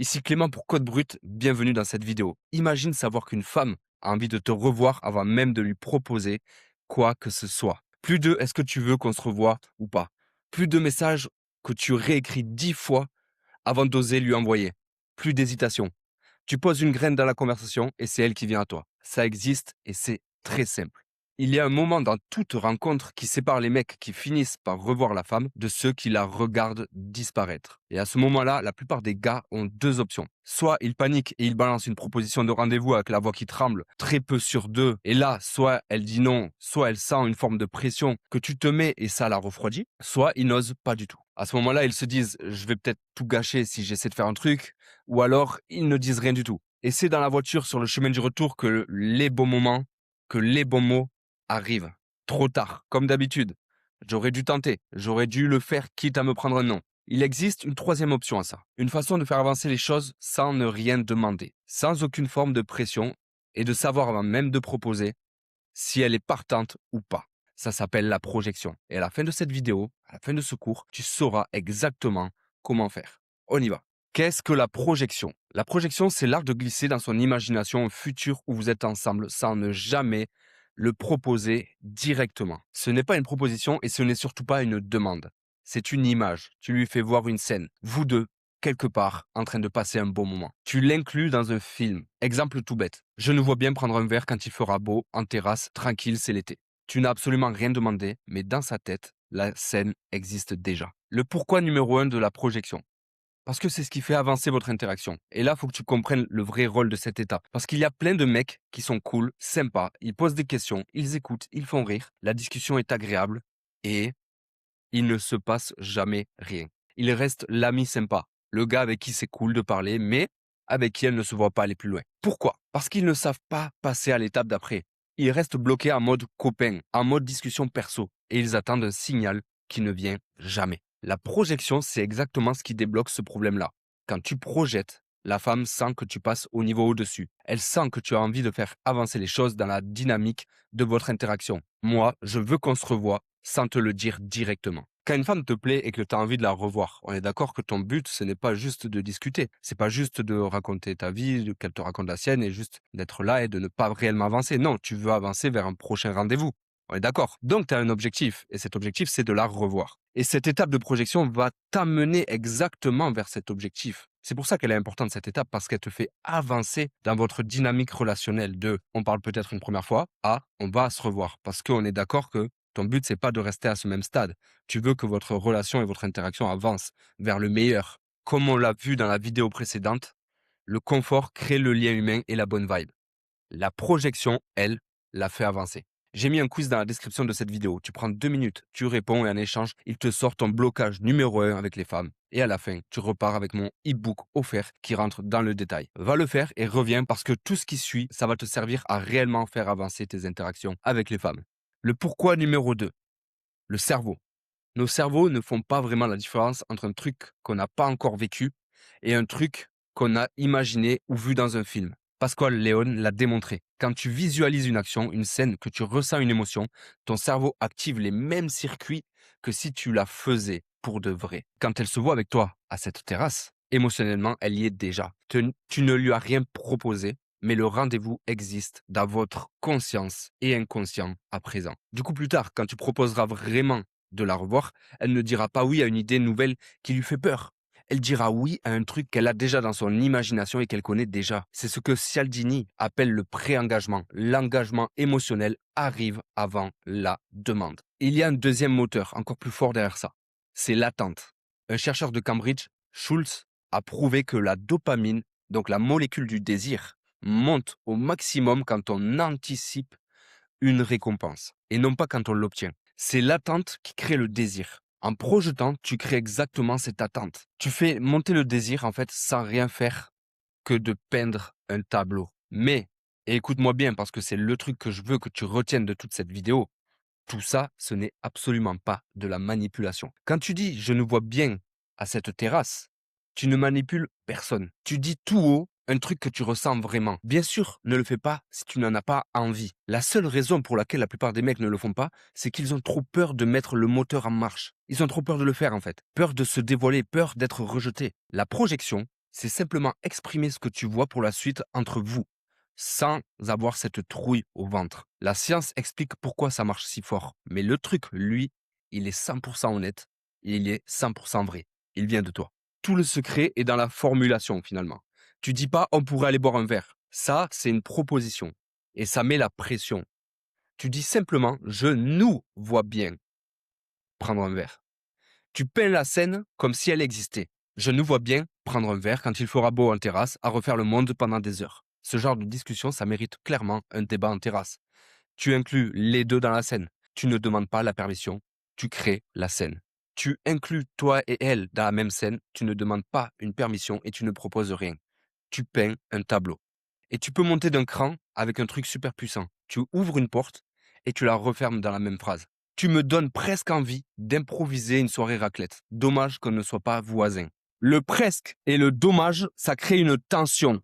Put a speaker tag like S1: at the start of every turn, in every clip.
S1: Ici Clément pour Code Brut, bienvenue dans cette vidéo. Imagine savoir qu'une femme a envie de te revoir avant même de lui proposer quoi que ce soit. Plus de est-ce que tu veux qu'on se revoie ou pas. Plus de messages que tu réécris 10 fois avant d'oser lui envoyer. Plus d'hésitation. Tu poses une graine dans la conversation et c'est elle qui vient à toi. Ça existe et c'est très simple. Il y a un moment dans toute rencontre qui sépare les mecs qui finissent par revoir la femme de ceux qui la regardent disparaître. Et à ce moment-là, la plupart des gars ont deux options. Soit ils paniquent et ils balancent une proposition de rendez-vous avec la voix qui tremble, très peu sur deux. Et là, soit elle dit non, soit elle sent une forme de pression que tu te mets et ça la refroidit. Soit ils n'osent pas du tout. À ce moment-là, ils se disent, je vais peut-être tout gâcher si j'essaie de faire un truc, ou alors ils ne disent rien du tout. Et c'est dans la voiture sur le chemin du retour que les bons moments, que les bons mots arrivent. Trop tard, comme d'habitude. J'aurais dû tenter, j'aurais dû le faire quitte à me prendre un non. Il existe une troisième option à ça. Une façon de faire avancer les choses sans ne rien demander, sans aucune forme de pression et de savoir avant même de proposer si elle est partante ou pas. Ça s'appelle la projection. Et à la fin de cette vidéo, à la fin de ce cours, tu sauras exactement comment faire. On y va. Qu'est-ce que la projection? La projection, c'est l'art de glisser dans son imagination un futur où vous êtes ensemble sans ne jamais le proposer directement. Ce n'est pas une proposition et ce n'est surtout pas une demande. C'est une image. Tu lui fais voir une scène. Vous deux, quelque part, en train de passer un bon moment. Tu l'inclus dans un film. Exemple tout bête. Je nous vois bien prendre un verre quand il fera beau, en terrasse, tranquille, c'est l'été. Tu n'as absolument rien demandé, mais dans sa tête, la scène existe déjà. Le pourquoi numéro 1 de la projection. Parce que c'est ce qui fait avancer votre interaction. Et là, il faut que tu comprennes le vrai rôle de cette étape. Parce qu'il y a plein de mecs qui sont cool, sympas, ils posent des questions, ils écoutent, ils font rire, la discussion est agréable et il ne se passe jamais rien. Il reste l'ami sympa, le gars avec qui c'est cool de parler, mais avec qui elle ne se voit pas aller plus loin. Pourquoi? Parce qu'ils ne savent pas passer à l'étape d'après. Ils restent bloqués en mode copain, en mode discussion perso, et ils attendent un signal qui ne vient jamais. La projection, c'est exactement ce qui débloque ce problème-là. Quand tu projettes, la femme sent que tu passes au niveau au-dessus. Elle sent que tu as envie de faire avancer les choses dans la dynamique de votre interaction. Moi, je veux qu'on se revoie sans te le dire directement. Quand une femme te plaît et que tu as envie de la revoir, on est d'accord que ton but, ce n'est pas juste de discuter. C'est pas juste de raconter ta vie, qu'elle te raconte la sienne et juste d'être là et de ne pas réellement avancer. Non, tu veux avancer vers un prochain rendez-vous. On est d'accord. Donc, tu as un objectif et cet objectif, c'est de la revoir. Et cette étape de projection va t'amener exactement vers cet objectif. C'est pour ça qu'elle est importante, cette étape, parce qu'elle te fait avancer dans votre dynamique relationnelle de on parle peut-être une première fois à on va se revoir. Parce qu'on est d'accord que ton but, c'est pas de rester à ce même stade. Tu veux que votre relation et votre interaction avancent vers le meilleur. Comme on l'a vu dans la vidéo précédente, le confort crée le lien humain et la bonne vibe. La projection, elle, la fait avancer. J'ai mis un quiz dans la description de cette vidéo. Tu prends 2 minutes, tu réponds et en échange, il te sort ton blocage numéro 1 avec les femmes. Et à la fin, tu repars avec mon e-book offert qui rentre dans le détail. Va le faire et reviens parce que tout ce qui suit, ça va te servir à réellement faire avancer tes interactions avec les femmes. Le pourquoi numéro 2, le cerveau. Nos cerveaux ne font pas vraiment la différence entre un truc qu'on n'a pas encore vécu et un truc qu'on a imaginé ou vu dans un film. Pascal Léon l'a démontré. Quand tu visualises une action, une scène, que tu ressens une émotion, ton cerveau active les mêmes circuits que si tu la faisais pour de vrai. Quand elle se voit avec toi à cette terrasse, émotionnellement, elle y est déjà. Tu ne lui as rien proposé, mais le rendez-vous existe dans votre conscience et inconscient à présent. Du coup, plus tard, quand tu proposeras vraiment de la revoir, elle ne dira pas oui à une idée nouvelle qui lui fait peur. Elle dira oui à un truc qu'elle a déjà dans son imagination et qu'elle connaît déjà. C'est ce que Cialdini appelle le pré-engagement. L'engagement émotionnel arrive avant la demande. Il y a un deuxième moteur encore plus fort derrière ça. C'est l'attente. Un chercheur de Cambridge, Schultz, a prouvé que la dopamine, donc la molécule du désir, monte au maximum quand on anticipe une récompense et non pas quand on l'obtient. C'est l'attente qui crée le désir. En projetant, tu crées exactement cette attente. Tu fais monter le désir, en fait, sans rien faire que de peindre un tableau. Mais, et écoute-moi bien, parce que c'est le truc que je veux que tu retiennes de toute cette vidéo, tout ça, ce n'est absolument pas de la manipulation. Quand tu dis «je nous vois bien à cette terrasse», tu ne manipules personne. Tu dis tout haut un truc que tu ressens vraiment. Bien sûr, ne le fais pas si tu n'en as pas envie. La seule raison pour laquelle la plupart des mecs ne le font pas, c'est qu'ils ont trop peur de mettre le moteur en marche. Ils ont trop peur de le faire en fait. Peur de se dévoiler, peur d'être rejetés. La projection, C'est simplement exprimer ce que tu vois pour la suite entre vous, sans avoir cette trouille au ventre. La science explique pourquoi ça marche si fort. Mais le truc, lui, il est 100% honnête, il est 100% vrai. Il vient de toi. Tout le secret est dans la formulation finalement. Tu dis pas on pourrait aller boire un verre. Ça, c'est une proposition. Et ça met la pression. Tu dis simplement je nous vois bien prendre un verre. Tu peins la scène comme si elle existait. Je nous vois bien prendre un verre quand il fera beau en terrasse à refaire le monde pendant des heures. Ce genre de discussion, ça mérite clairement un débat en terrasse. Tu inclus les deux dans la scène. Tu ne demandes pas la permission. Tu crées la scène. Tu inclus toi et elle dans la même scène. Tu ne demandes pas une permission et tu ne proposes rien. Tu peins un tableau. Et tu peux monter d'un cran avec un truc super puissant. Tu ouvres une porte et tu la refermes dans la même phrase. Tu me donnes presque envie d'improviser une soirée raclette. Dommage qu'on ne soit pas voisins. Le presque et le dommage, ça crée une tension.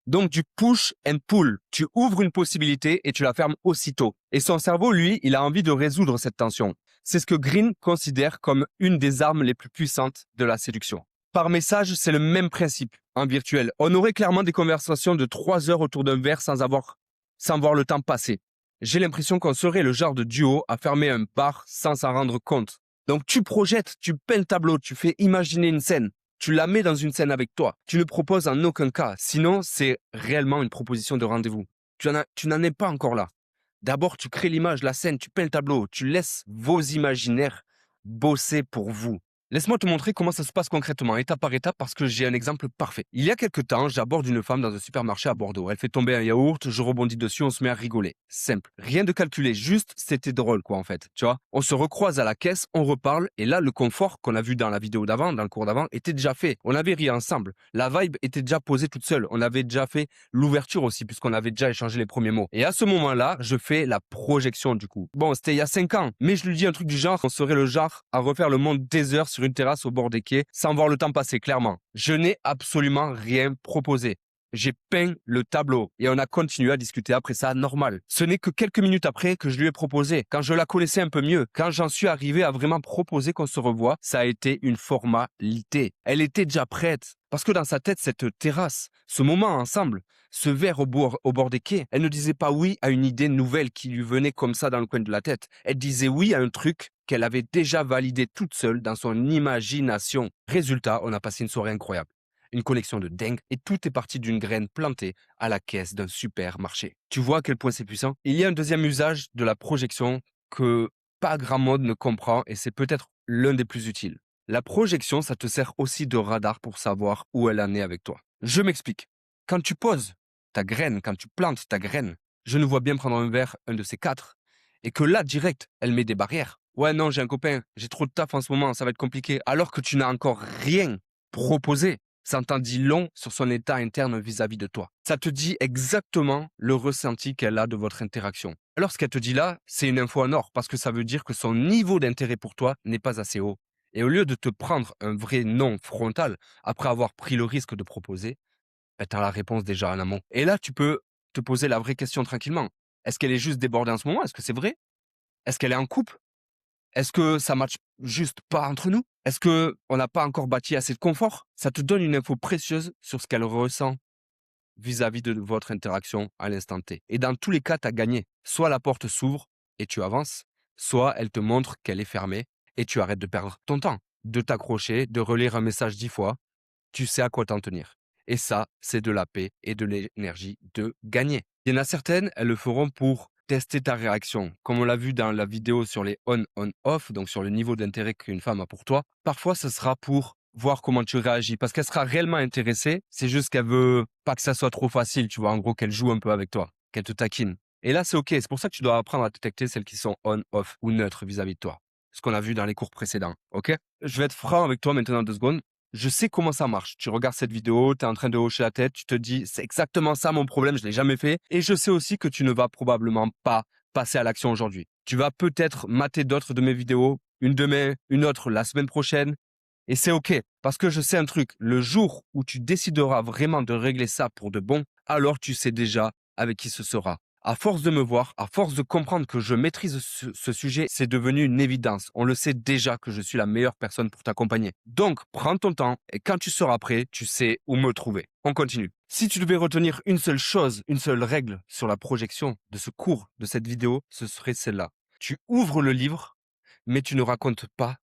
S1: Donc du push and pull. Tu ouvres une possibilité et tu la fermes aussitôt. Et son cerveau, lui, il a envie de résoudre cette tension. C'est ce que Green considère comme une des armes les plus puissantes de la séduction. Par message, c'est le même principe en virtuel. On aurait clairement des conversations de 3 heures autour d'un verre sans voir le temps passer. J'ai l'impression qu'on serait le genre de duo à fermer un bar sans s'en rendre compte. Donc tu projettes, tu peins le tableau, tu fais imaginer une scène. Tu la mets dans une scène avec toi. Tu ne proposes en aucun cas. Sinon, c'est réellement une proposition de rendez-vous. Tu n'en es pas encore là. D'abord, tu crées l'image, la scène, tu peins le tableau. Tu laisses vos imaginaires bosser pour vous. Laisse-moi te montrer comment ça se passe concrètement, étape par étape, parce que j'ai un exemple parfait. Il y a quelque temps, j'aborde une femme dans un supermarché à Bordeaux. Elle fait tomber un yaourt, je rebondis dessus, on se met à rigoler. Simple. Rien de calculé, juste c'était drôle quoi en fait. Tu vois, on se recroise à la caisse, on reparle, et là le confort qu'on a vu dans la vidéo d'avant, dans le cours d'avant, était déjà fait. On avait ri ensemble. La vibe était déjà posée toute seule. On avait déjà fait l'ouverture aussi, puisqu'on avait déjà échangé les premiers mots. Et à ce moment-là, je fais la projection du coup. Bon, c'était il y a 5 ans, mais je lui dis un truc du genre, on serait le genre à refaire le monde des heures sur une terrasse au bord des quais sans voir le temps passer, clairement. Je n'ai absolument rien proposé. J'ai peint le tableau et on a continué à discuter après ça normal. Ce n'est que quelques minutes après que je lui ai proposé. Quand je la connaissais un peu mieux, quand j'en suis arrivé à vraiment proposer qu'on se revoie, ça a été une formalité. Elle était déjà prête. Parce que dans sa tête, cette terrasse, ce moment ensemble, ce verre au bord des quais, elle ne disait pas oui à une idée nouvelle qui lui venait comme ça dans le coin de la tête. Elle disait oui à un truc qu'elle avait déjà validé toute seule dans son imagination. Résultat, on a passé une soirée incroyable. Une connexion de dingue et tout est parti d'une graine plantée à la caisse d'un supermarché. Tu vois à quel point c'est puissant? Il y a un deuxième usage de la projection que pas grand monde ne comprend et c'est peut-être l'un des plus utiles. La projection, ça te sert aussi de radar pour savoir où elle en est avec toi. Je m'explique. Quand tu poses ta graine, quand tu plantes ta graine, je ne vois bien prendre un verre, un de ces 4, et que là, direct, elle met des barrières. Ouais, non, j'ai un copain, j'ai trop de taf en ce moment, ça va être compliqué. Alors que tu n'as encore rien proposé. Ça t'en dit long sur son état interne vis-à-vis de toi. Ça te dit exactement le ressenti qu'elle a de votre interaction. Alors ce qu'elle te dit là, c'est une info en or, parce que ça veut dire que son niveau d'intérêt pour toi n'est pas assez haut. Et au lieu de te prendre un vrai non frontal, après avoir pris le risque de proposer, ben, tu as la réponse déjà en amont. Et là, tu peux te poser la vraie question tranquillement. Est-ce qu'elle est juste débordée en ce moment? Est-ce que c'est vrai? Est-ce qu'elle est en couple? Est-ce que ça matche juste pas entre nous? Est-ce que on n'a pas encore bâti assez de confort? Ça te donne une info précieuse sur ce qu'elle ressent vis-à-vis de votre interaction à l'instant T. Et dans tous les cas, tu as gagné. Soit la porte s'ouvre et tu avances, soit elle te montre qu'elle est fermée et tu arrêtes de perdre ton temps, de t'accrocher, de relire un message 10 fois. Tu sais à quoi t'en tenir. Et ça, c'est de la paix et de l'énergie de gagner. Il y en a certaines, elles le feront pour tester ta réaction. Comme on l'a vu dans la vidéo sur les on-off, donc sur le niveau d'intérêt qu'une femme a pour toi, parfois ce sera pour voir comment tu réagis. Parce qu'elle sera réellement intéressée, c'est juste qu'elle veut pas que ça soit trop facile, tu vois, en gros qu'elle joue un peu avec toi, qu'elle te taquine. Et là, c'est ok, c'est pour ça que tu dois apprendre à détecter celles qui sont on-off ou neutres vis-à-vis de toi. Ce qu'on a vu dans les cours précédents, ok? Je vais être franc avec toi maintenant 2 secondes. Je sais comment ça marche. Tu regardes cette vidéo, tu es en train de hocher la tête, tu te dis, c'est exactement ça mon problème, je l'ai jamais fait. Et je sais aussi que tu ne vas probablement pas passer à l'action aujourd'hui. Tu vas peut-être mater d'autres de mes vidéos, une demain, une autre la semaine prochaine. Et c'est ok, parce que je sais un truc, le jour où tu décideras vraiment de régler ça pour de bon, alors tu sais déjà avec qui ce sera. À force de me voir, à force de comprendre que je maîtrise ce sujet, c'est devenu une évidence. On le sait déjà que je suis la meilleure personne pour t'accompagner. Donc, prends ton temps et quand tu seras prêt, tu sais où me trouver. On continue. Si tu devais retenir une seule chose, une seule règle sur la projection de ce cours, de cette vidéo, ce serait celle-là. Tu ouvres le livre, mais tu ne racontes pas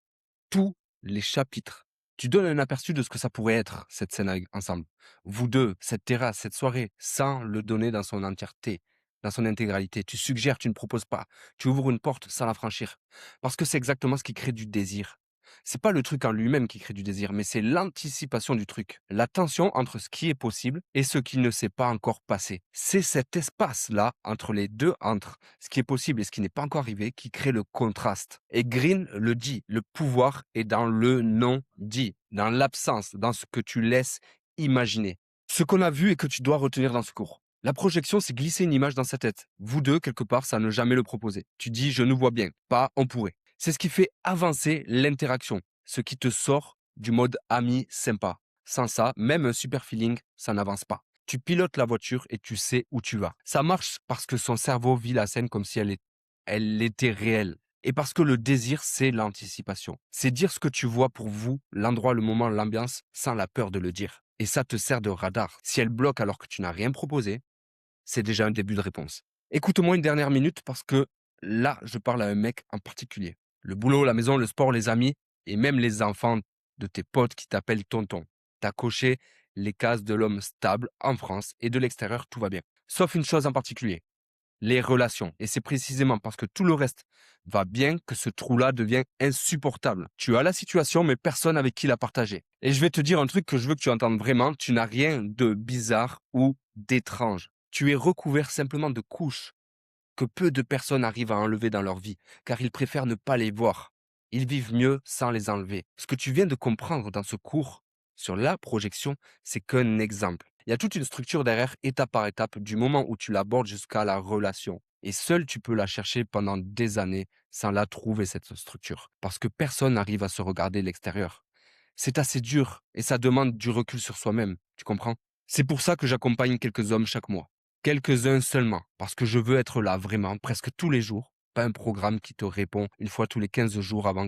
S1: tous les chapitres. Tu donnes un aperçu de ce que ça pourrait être, cette scène ensemble. Vous deux, cette terrasse, cette soirée, sans le donner dans son entièreté, dans son intégralité. Tu suggères, tu ne proposes pas. Tu ouvres une porte sans la franchir. Parce que c'est exactement ce qui crée du désir. C'est pas le truc en lui-même qui crée du désir, mais c'est l'anticipation du truc. La tension entre ce qui est possible et ce qui ne s'est pas encore passé. C'est cet espace-là, entre les deux, entre ce qui est possible et ce qui n'est pas encore arrivé, qui crée le contraste. Et Green le dit, le pouvoir est dans le non-dit, dans l'absence, dans ce que tu laisses imaginer. Ce qu'on a vu et que tu dois retenir dans ce cours. La projection, c'est glisser une image dans sa tête. Vous deux, quelque part, ça ne jamais le proposer. Tu dis, je nous vois bien, pas on pourrait. C'est ce qui fait avancer l'interaction, ce qui te sort du mode ami sympa. Sans ça, même un super feeling, ça n'avance pas. Tu pilotes la voiture et tu sais où tu vas. Ça marche parce que son cerveau vit la scène comme si elle était réelle. Et parce que le désir, c'est l'anticipation. C'est dire ce que tu vois pour vous, l'endroit, le moment, l'ambiance, sans la peur de le dire. Et ça te sert de radar. Si elle bloque alors que tu n'as rien proposé, c'est déjà un début de réponse. Écoute-moi une dernière minute parce que là, je parle à un mec en particulier. Le boulot, la maison, le sport, les amis et même les enfants de tes potes qui t'appellent tonton. T'as coché les cases de l'homme stable en France et de l'extérieur, tout va bien. Sauf une chose en particulier, les relations. Et c'est précisément parce que tout le reste va bien que ce trou-là devient insupportable. Tu as la situation, mais personne avec qui la partager. Et je vais te dire un truc que je veux que tu entendes vraiment. Tu n'as rien de bizarre ou d'étrange. Tu es recouvert simplement de couches que peu de personnes arrivent à enlever dans leur vie, car ils préfèrent ne pas les voir. Ils vivent mieux sans les enlever. Ce que tu viens de comprendre dans ce cours sur la projection, c'est qu'un exemple. Il y a toute une structure derrière, étape par étape, du moment où tu l'abordes jusqu'à la relation. Et seul tu peux la chercher pendant des années sans la trouver, cette structure. Parce que personne n'arrive à se regarder de l'extérieur. C'est assez dur et ça demande du recul sur soi-même, tu comprends? C'est pour ça que j'accompagne quelques hommes chaque mois. Quelques-uns seulement, parce que je veux être là vraiment, presque tous les jours, pas un programme qui te répond une fois tous les 15 jours avant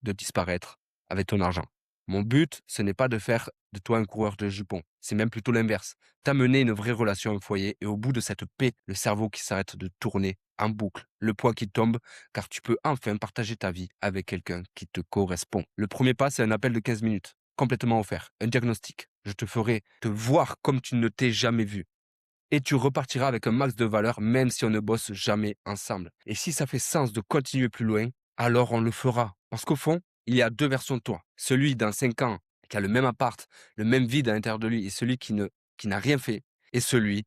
S1: de disparaître avec ton argent. Mon but, ce n'est pas de faire de toi un coureur de jupons, c'est même plutôt l'inverse. T'amener une vraie relation au foyer et au bout de cette paix, le cerveau qui s'arrête de tourner en boucle, le poids qui tombe, car tu peux enfin partager ta vie avec quelqu'un qui te correspond. Le premier pas, c'est un appel de 15 minutes, complètement offert, un diagnostic. Je te ferai te voir comme tu ne t'es jamais vu et tu repartiras avec un max de valeur même si on ne bosse jamais ensemble. Et si ça fait sens de continuer plus loin, alors on le fera. Parce qu'au fond, il y a deux versions de toi. Celui dans 5 ans qui a le même appart, le même vide à l'intérieur de lui et celui qui n'a rien fait et celui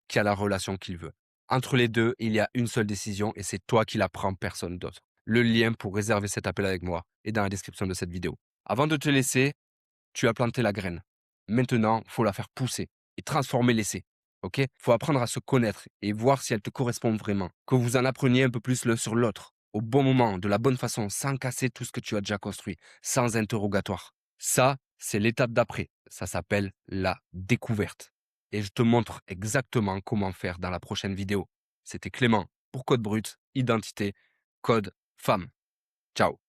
S1: qui a la relation qu'il veut. Entre les deux, il y a une seule décision et c'est toi qui la prends, personne d'autre. Le lien pour réserver cet appel avec moi est dans la description de cette vidéo. Avant de te laisser, tu as planté la graine. Maintenant, faut la faire pousser et transformer l'essai. Ok? Faut apprendre à se connaître et voir si elle te correspond vraiment. Que vous en appreniez un peu plus l'un sur l'autre, au bon moment, de la bonne façon, sans casser tout ce que tu as déjà construit, sans interrogatoire. Ça, c'est l'étape d'après. Ça s'appelle la découverte. Et je te montre exactement comment faire dans la prochaine vidéo. C'était Clément pour Code Brut, Identité, Code Femme. Ciao.